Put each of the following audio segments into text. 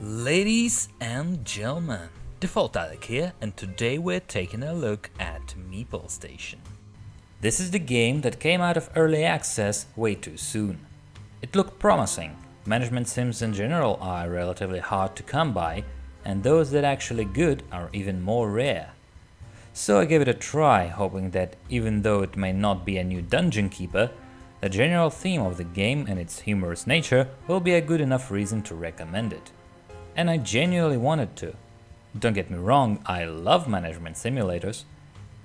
Ladies and gentlemen, Default Alec here, and today we're taking a look at Meeple Station. This is the game that came out of early access way too soon. It looked promising. Management sims in general are relatively hard to come by, and those that are actually good are even more rare. So I gave it a try, hoping that even though it may not be a new dungeon keeper, the general theme of the game and its humorous nature will be a good enough reason to recommend it. And I genuinely wanted to. Don't get me wrong, I love management simulators.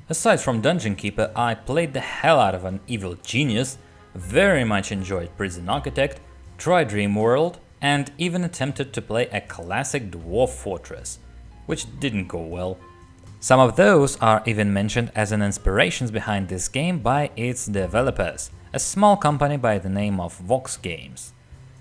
Aside from Dungeon Keeper, I played the hell out of an Evil Genius, very much enjoyed Prison Architect, tried Dream World, and even attempted to play a classic Dwarf Fortress, which didn't go well. Some of those are even mentioned as an inspirations behind this game by its developers, a small company by the name of Vox Games.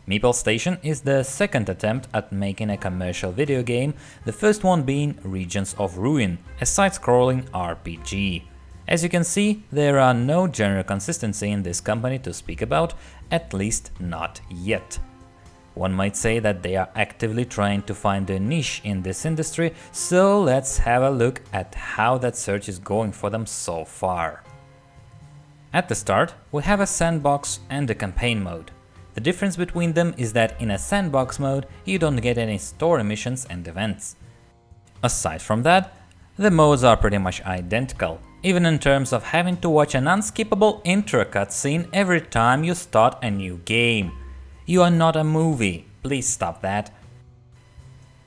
Meeple Station is the second attempt at making a commercial video game, the first one being Regions of Ruin, a side-scrolling RPG. As you can see, there are no genre consistency in this company to speak about, at least not yet. One might say that they are actively trying to find a niche in this industry, so let's have a look at how that search is going for them so far. At the start, we have a sandbox and a campaign mode. The difference between them is that in a sandbox mode you don't get any story missions and events. Aside from that, the modes are pretty much identical, even in terms of having to watch an unskippable intro cutscene every time you start a new game. You are not a movie, please stop that.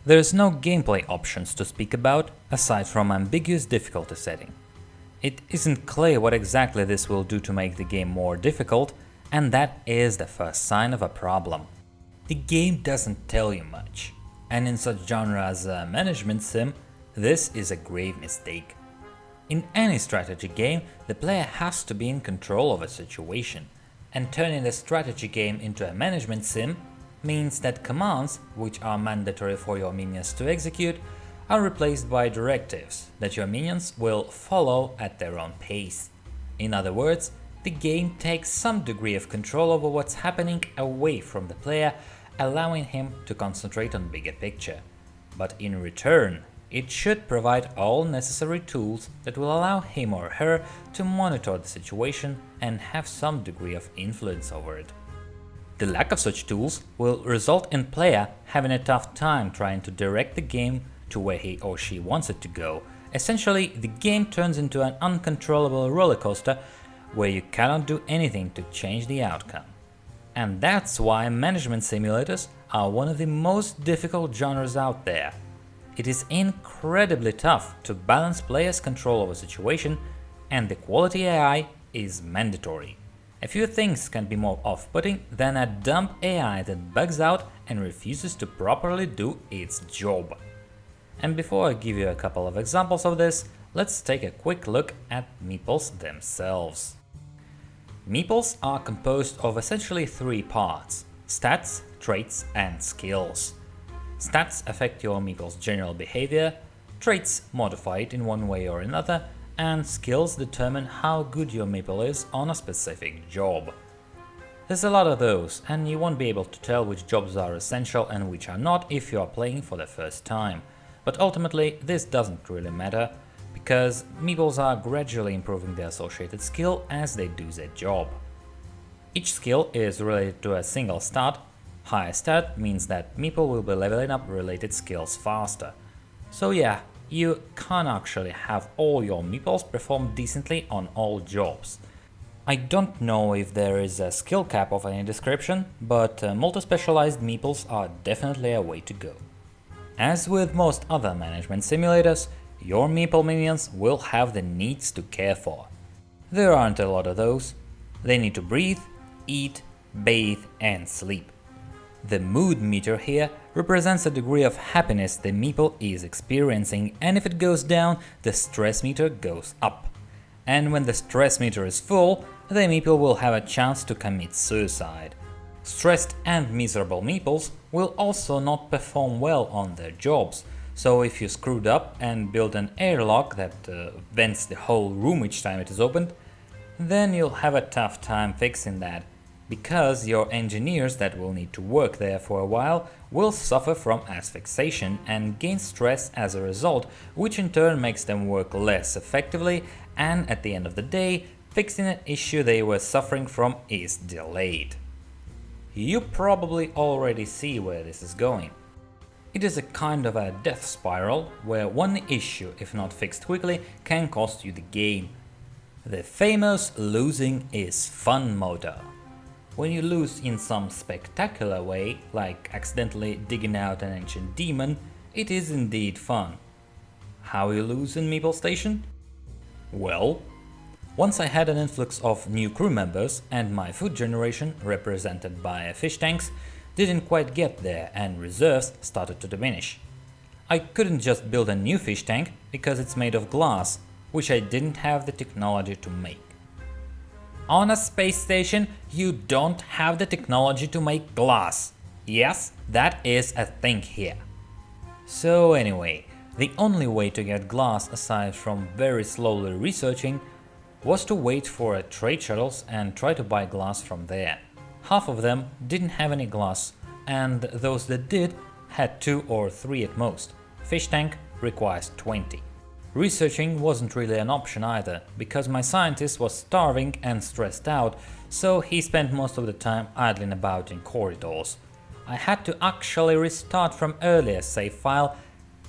There's no gameplay options to speak about, aside from ambiguous difficulty setting. It isn't clear what exactly this will do to make the game more difficult, and that is the first sign of a problem. The game doesn't tell you much, and in such genre as a management sim, this is a grave mistake. In any strategy game, the player has to be in control of a situation, and turning a strategy game into a management sim means that commands, which are mandatory for your minions to execute, are replaced by directives that your minions will follow at their own pace. In other words, the game takes some degree of control over what's happening away from the player, allowing him to concentrate on bigger picture. But in return, it should provide all necessary tools that will allow him or her to monitor the situation and have some degree of influence over it. The lack of such tools will result in player having a tough time trying to direct the game to where he or she wants it to go. Essentially, the game turns into an uncontrollable roller coaster where you cannot do anything to change the outcome. And that's why management simulators are one of the most difficult genres out there. It is incredibly tough to balance players' control over a situation, and the quality AI is mandatory. A few things can be more off-putting than a dumb AI that bugs out and refuses to properly do its job. And before I give you a couple of examples of this, let's take a quick look at meeples themselves. Meeples are composed of essentially three parts: stats, traits, and skills. Stats affect your meeple's general behavior, traits modify it in one way or another, and skills determine how good your meeple is on a specific job. There's a lot of those, and you won't be able to tell which jobs are essential and which are not if you are playing for the first time. But ultimately, this doesn't really matter, because meeples are gradually improving their associated skill as they do their job. Each skill is related to a single stat. Higher stat means that meeple will be leveling up related skills faster. So yeah, you can't actually have all your meeples perform decently on all jobs. I don't know if there is a skill cap of any description, but multi-specialized meeples are definitely a way to go. As with most other management simulators, your meeple minions will have the needs to care for. There aren't a lot of those. They need to breathe, eat, bathe, and sleep. The mood meter here represents a degree of happiness the meeple is experiencing, and if it goes down, the stress meter goes up. And when the stress meter is full, the meeple will have a chance to commit suicide. Stressed and miserable meeples will also not perform well on their jobs. So if you screwed up and build an airlock that vents the whole room each time it is opened, then you'll have a tough time fixing that. because your engineers that will need to work there for a while will suffer from asphyxiation and gain stress as a result, which in turn makes them work less effectively, and at the end of the day, fixing an issue they were suffering from is delayed. You probably already see where this is going. It is a kind of a death spiral where one issue, if not fixed quickly, can cost you the game. The famous losing is fun motto. When you lose in some spectacular way, like accidentally digging out an ancient demon, it is indeed fun. How you lose in Meeple Station? Well, once I had an influx of new crew members and my food generation, represented by fish tanks, didn't quite get there and reserves started to diminish. I couldn't just build a new fish tank because it's made of glass, which I didn't have the technology to make. On a space station, you don't have the technology to make glass. Yes, that is a thing here. So anyway, the only way to get glass aside from very slowly researching was to wait for trade shuttles and try to buy glass from there. Half of them didn't have any glass, and those that did had 2 or 3 at most. Fish tank requires 20. Researching wasn't really an option either, because my scientist was starving and stressed out, so he spent most of the time idling about in corridors. I had to actually restart from earlier save file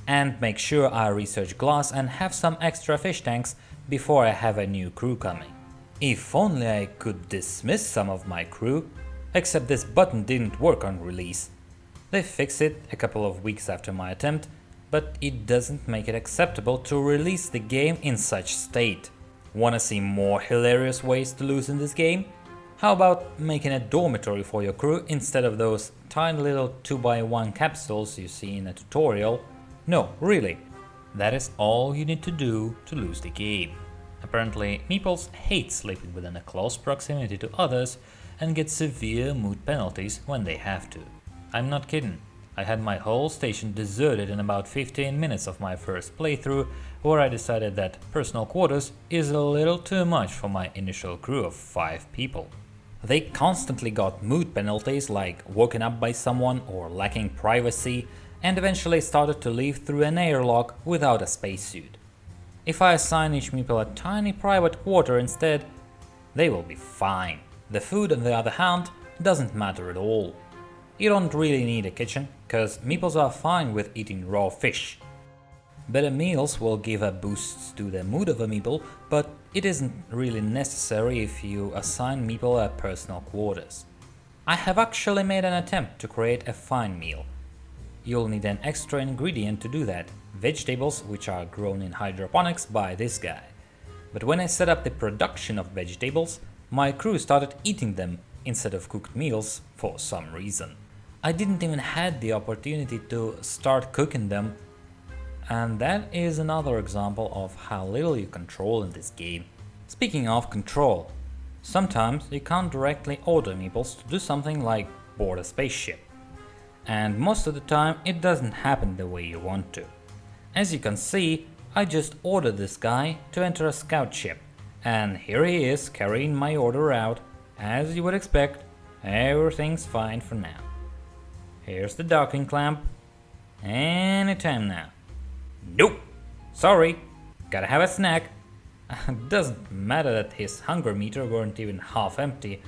and make sure I research glass and have some extra fish tanks before I have a new crew coming. If only I could dismiss some of my crew, except this button didn't work on release. They fixed it a couple of weeks after my attempt, but it doesn't make it acceptable to release the game in such state. Wanna see more hilarious ways to lose in this game? How about making a dormitory for your crew instead of those tiny little 2x1 capsules you see in a tutorial? No, really. That is all you need to do to lose the game. Apparently, Meeples hate sleeping within a close proximity to others and get severe mood penalties when they have to. I'm not kidding. I had my whole station deserted in about 15 minutes of my first playthrough, where I decided that personal quarters is a little too much for my initial crew of 5 people. They constantly got mood penalties like woken up by someone or lacking privacy, and eventually started to leave through an airlock without a spacesuit. If I assign each meeple a tiny private quarter instead, they will be fine. The food, on the other hand, doesn't matter at all. You don't really need a kitchen, cause meeples are fine with eating raw fish. Better meals will give a boost to the mood of a meeple, but it isn't really necessary if you assign meeple a personal quarters. I have actually made an attempt to create a fine meal. You'll need an extra ingredient to do that, vegetables which are grown in hydroponics by this guy. But when I set up the production of vegetables, my crew started eating them instead of cooked meals for some reason. I didn't even had the opportunity to start cooking them, and that is another example of how little you control in this game. Speaking of control, sometimes you can't directly order meeples to do something like board a spaceship, and most of the time it doesn't happen the way you want to. As you can see, I just ordered this guy to enter a scout ship, and here he is carrying my order out. As you would expect, everything's fine for now. Here's the docking clamp. Anytime now. Nope! Sorry, gotta have a snack. Doesn't matter that his hunger meter weren't even half empty.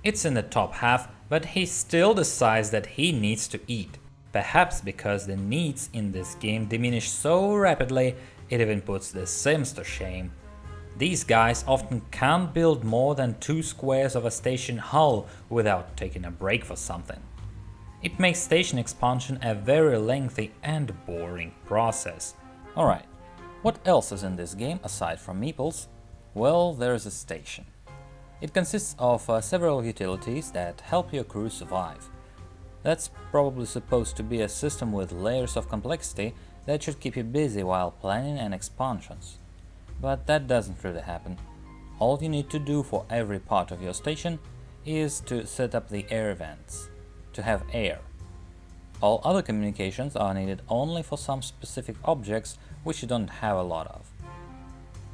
It's in the top half, but he still decides that he needs to eat. Perhaps because the needs in this game diminish so rapidly, it even puts the Sims to shame. These guys often can't build more than 2 squares of a station hull without taking a break for something. It makes station expansion a very lengthy and boring process. Alright, what else is in this game aside from meeples? Well, there's a station. It consists of several utilities that help your crew survive. That's probably supposed to be a system with layers of complexity that should keep you busy while planning and expansions. But that doesn't really happen. All you need to do for every part of your station is to set up the air vents, to have air. All other communications are needed only for some specific objects which you don't have a lot of.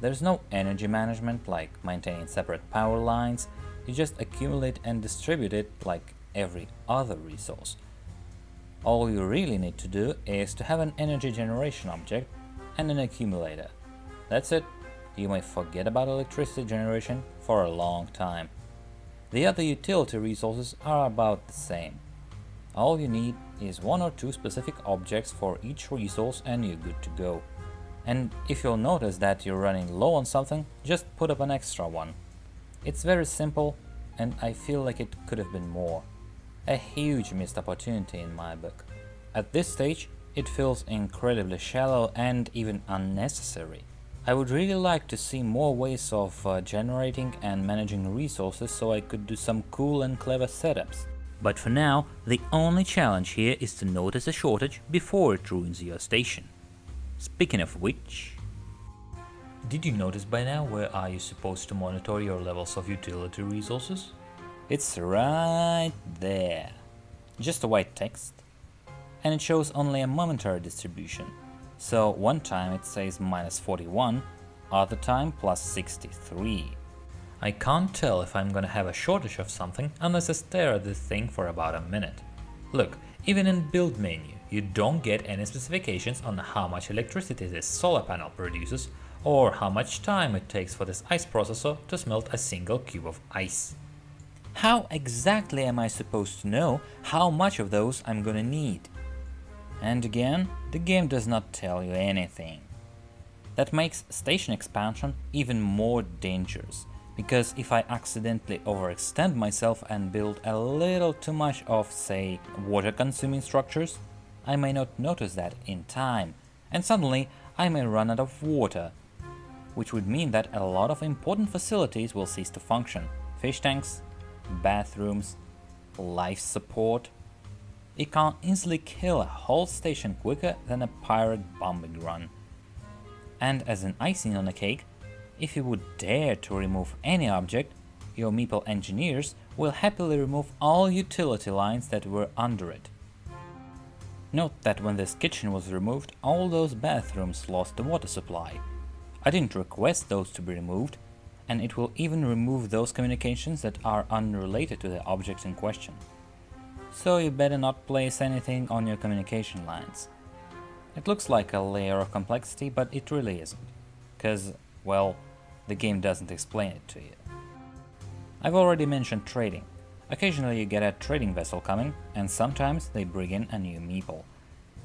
There's no energy management like maintaining separate power lines, you just accumulate and distribute it like every other resource. All you really need to do is to have an energy generation object and an accumulator. That's it. You may forget about electricity generation for a long time. The other utility resources are about the same. All you need is 1 or 2 specific objects for each resource and you're good to go. And if you'll notice that you're running low on something, just put up an extra one. It's very simple, and I feel like it could have been more. A huge missed opportunity in my book. At this stage, it feels incredibly shallow and even unnecessary. I would really like to see more ways of generating and managing resources so I could do some cool and clever setups. But for now, the only challenge here is to notice a shortage before it ruins your station. Speaking of which, did you notice by now where are you supposed to monitor your levels of utility resources? It's right there. Just a white text. And it shows only a momentary distribution. So one time it says -41, other time +63. I can't tell if I'm gonna have a shortage of something unless I stare at this thing for about a minute. Look, even in build menu, you don't get any specifications on how much electricity this solar panel produces or how much time it takes for this ice processor to smelt a single cube of ice. How exactly am I supposed to know how much of those I'm gonna need? And again, the game does not tell you anything. That makes station expansion even more dangerous, because if I accidentally overextend myself and build a little too much of, say, water-consuming structures, I may not notice that in time, and suddenly I may run out of water, which would mean that a lot of important facilities will cease to function. Fish tanks, bathrooms, life support. It can easily kill a whole station quicker than a pirate bombing run. And as an icing on the cake, if you would dare to remove any object, your Meeple engineers will happily remove all utility lines that were under it. Note that when this kitchen was removed, all those bathrooms lost the water supply. I didn't request those to be removed, and it will even remove those communications that are unrelated to the objects in question. So you better not place anything on your communication lines. It looks like a layer of complexity, but it really isn't, because, well, the game doesn't explain it to you. I've already mentioned trading. Occasionally you get a trading vessel coming, and sometimes they bring in a new meeple.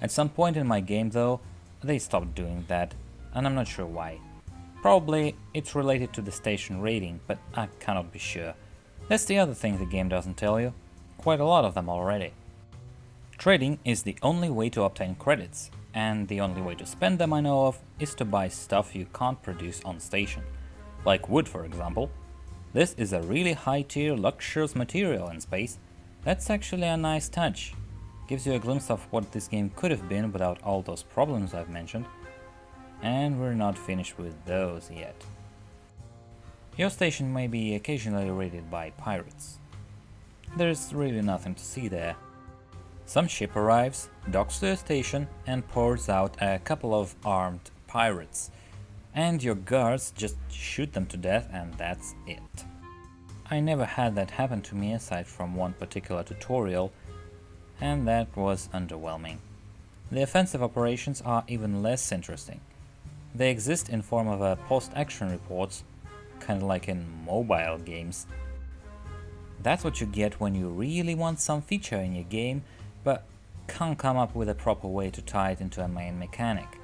At some point in my game though, they stopped doing that, and I'm not sure why. Probably it's related to the station rating, but I cannot be sure. That's the other thing the game doesn't tell you. Quite a lot of them already. Trading is the only way to obtain credits, and the only way to spend them I know of is to buy stuff you can't produce on station. Like wood, for example. This is a really high-tier, luxurious material in space. That's actually a nice touch. Gives you a glimpse of what this game could have been without all those problems I've mentioned. And we're not finished with those yet. Your station may be occasionally raided by pirates. There's really nothing to see there. Some ship arrives, docks to your station, and pours out a couple of armed pirates. And your guards just shoot them to death, and that's it. I never had that happen to me aside from one particular tutorial, and that was underwhelming. The offensive operations are even less interesting. They exist in form of post-action reports, kinda like in mobile games. That's what you get when you really want some feature in your game, but can't come up with a proper way to tie it into a main mechanic.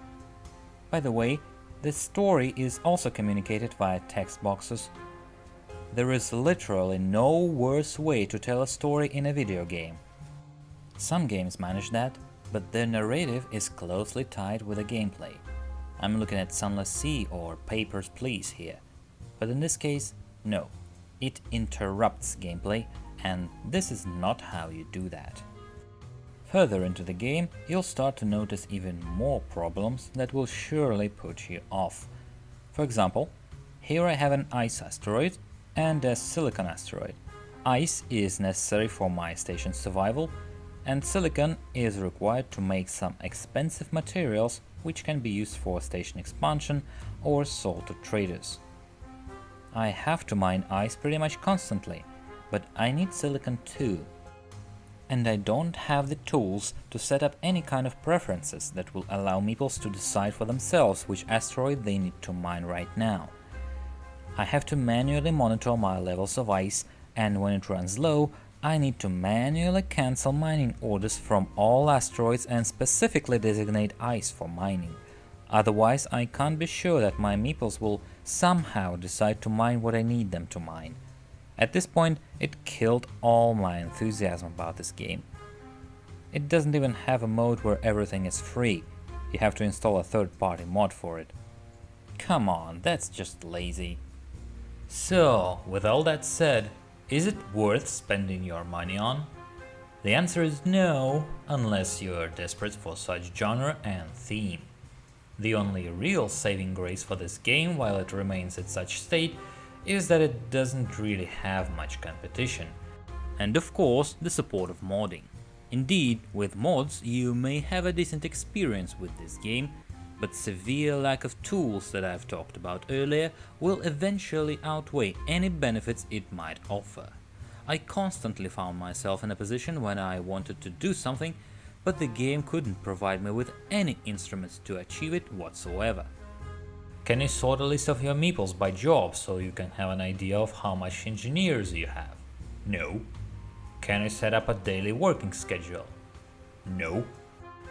By the way, the story is also communicated via text boxes. There is literally no worse way to tell a story in a video game. Some games manage that, but their narrative is closely tied with the gameplay. I'm looking at Sunless Sea or Papers, Please here. But in this case, no. It interrupts gameplay, and this is not how you do that. Further into the game, you'll start to notice even more problems that will surely put you off. For example, here I have an ice asteroid and a silicon asteroid. Ice is necessary for my station's survival, and silicon is required to make some expensive materials which can be used for station expansion or sold to traders. I have to mine ice pretty much constantly, but I need silicon too. And I don't have the tools to set up any kind of preferences that will allow meeples to decide for themselves which asteroid they need to mine right now. I have to manually monitor my levels of ice, and when it runs low, I need to manually cancel mining orders from all asteroids and specifically designate ice for mining. Otherwise, I can't be sure that my meeples will somehow decide to mine what I need them to mine. At this point, it killed all my enthusiasm about this game. It doesn't even have a mode where everything is free. You have to install a third-party mod for it. Come on, that's just lazy. So, with all that said, is it worth spending your money on? The answer is no, unless you are desperate for such genre and theme. The only real saving grace for this game while it remains in such state is that it doesn't really have much competition. And of course, the support of modding. Indeed, with mods you may have a decent experience with this game, but severe lack of tools that I've talked about earlier will eventually outweigh any benefits it might offer. I constantly found myself in a position when I wanted to do something, but the game couldn't provide me with any instruments to achieve it whatsoever. Can you sort a list of your meeples by job so you can have an idea of how much engineers you have? No. Can you set up a daily working schedule? No.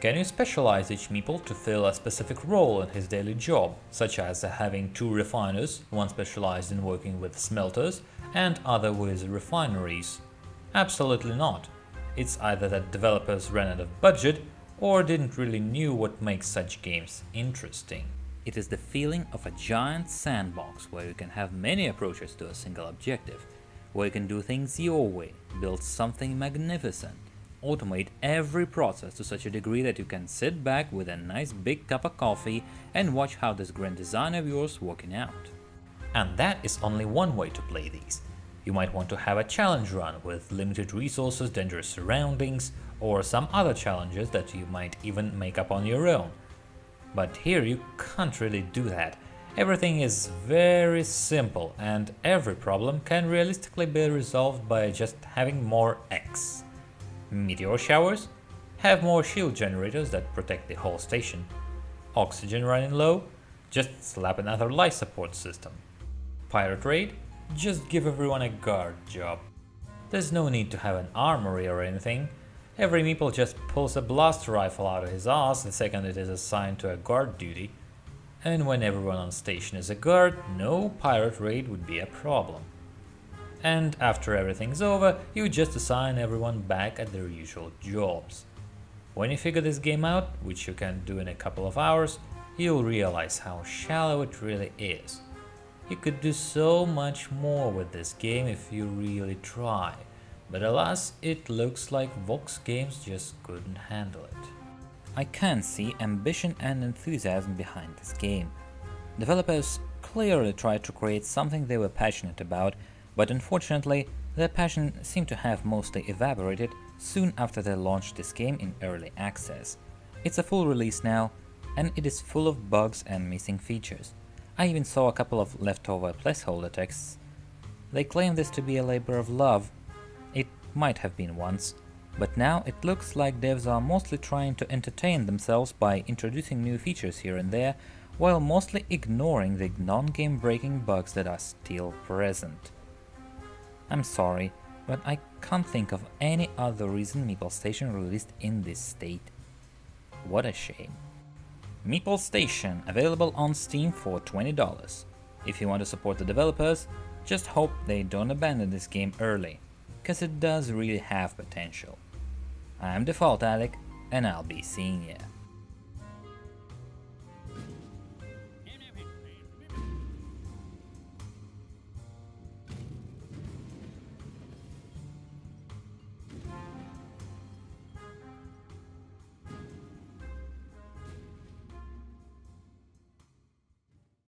Can you specialize each meeple to fill a specific role in his daily job, such as having 2 refiners, one specialized in working with smelters and other with refineries? Absolutely not. It's either that developers ran out of budget or didn't really knew what makes such games interesting. It is the feeling of a giant sandbox where you can have many approaches to a single objective, where you can do things your way, build something magnificent, automate every process to such a degree that you can sit back with a nice big cup of coffee and watch how this grand design of yours working out. And that is only one way to play these. You might want to have a challenge run with limited resources, dangerous surroundings, or some other challenges that you might even make up on your own. But here you can't really do that. Everything is very simple and every problem can realistically be resolved by just having more X. Meteor showers? Have more shield generators that protect the whole station. Oxygen running low? Just slap another life support system. Pirate raid? Just give everyone a guard job. There's no need to have an armory or anything. Every meeple just pulls a blaster rifle out of his ass the second it is assigned to a guard duty. And when everyone on station is a guard, no pirate raid would be a problem. And after everything's over, you just assign everyone back at their usual jobs. When you figure this game out, which you can do in a couple of hours, you'll realize how shallow it really is. You could do so much more with this game if you really try. But alas, it looks like Vox Games just couldn't handle it. I can see ambition and enthusiasm behind this game. Developers clearly tried to create something they were passionate about, but unfortunately, their passion seemed to have mostly evaporated soon after they launched this game in early access. It's a full release now, and it is full of bugs and missing features. I even saw a couple of leftover placeholder texts. They claim this to be a labor of love. It might have been once, but now it looks like devs are mostly trying to entertain themselves by introducing new features here and there, while mostly ignoring the non-game breaking bugs that are still present. I'm sorry, but I can't think of any other reason Meeple Station released in this state. What a shame. Meeple Station, available on Steam for $20. If you want to support the developers, just hope they don't abandon this game early, cause it does really have potential. I'm Default Alec, and I'll be seeing ya.